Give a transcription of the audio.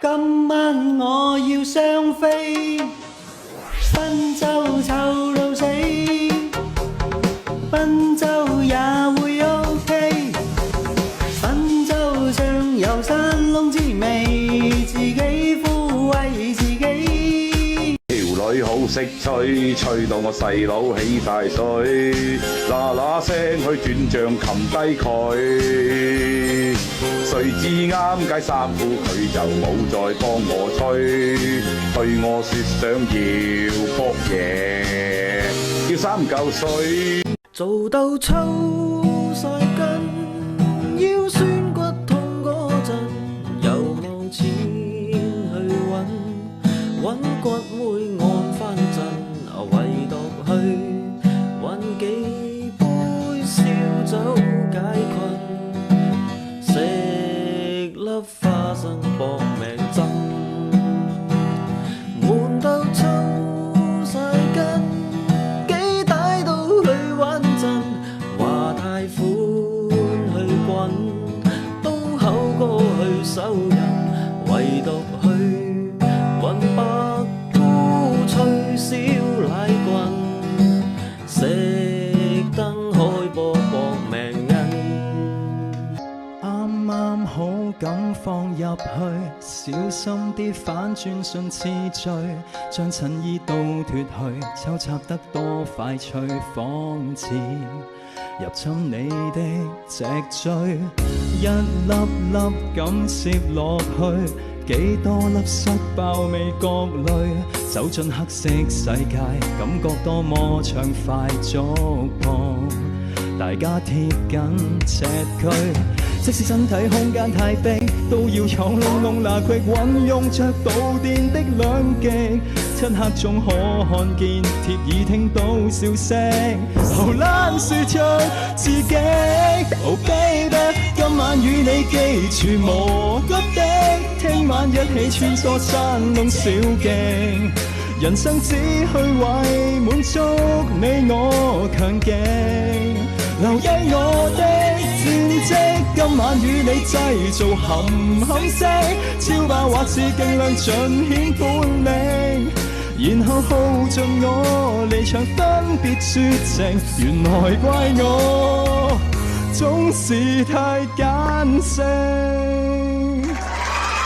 今晚我要雙飛，奔走臭到死，奔走也會 OK， 奔走上有山窿滋味，自己撫慰自己。條女好識吹，吹到我細佬起晒水，嗱嗱聲去轉帳擒低佢。誰知啱解衫褲佢就冇再幫我吹，對我説想要搏嘢，要3嚿水。做到抽晒筋，腰酸骨痛嗰陣，又往前去揾骨妹按翻陣，唯獨去揾幾杯燒酒解困，食粒花生搏命針，悶到抽晒筋，幾大都去玩陣，話太寬去滾，都口過去手人，唯獨去揾白菇吹燒奶棍，熄燈開波搏命印。啱啱好咁放入去，小心啲反轉順次序，將襯衣都脫去，抽插得多快脆，仿似入侵你的脊椎，一粒粒咁接落去，幾多粒塞爆味覺淚，走進黑色世界，感覺多麼暢快觸碰，大家貼緊尺區，即使身體空間太逼，都要闖窿窿罅隙，運用着導電的兩極，漆黑中可看見，貼耳聽到笑聲，好懶說出自己。Oh baby， 今晚與你記住無骨的，聽晚一起穿梭山窿小徑，人生只去為滿足你我強勁，留低我的戰績，今晚與你製造含含聲，超爆或是勁量盡顯本領，然後耗盡我離場分別說情，原來怪我總是太艱辛。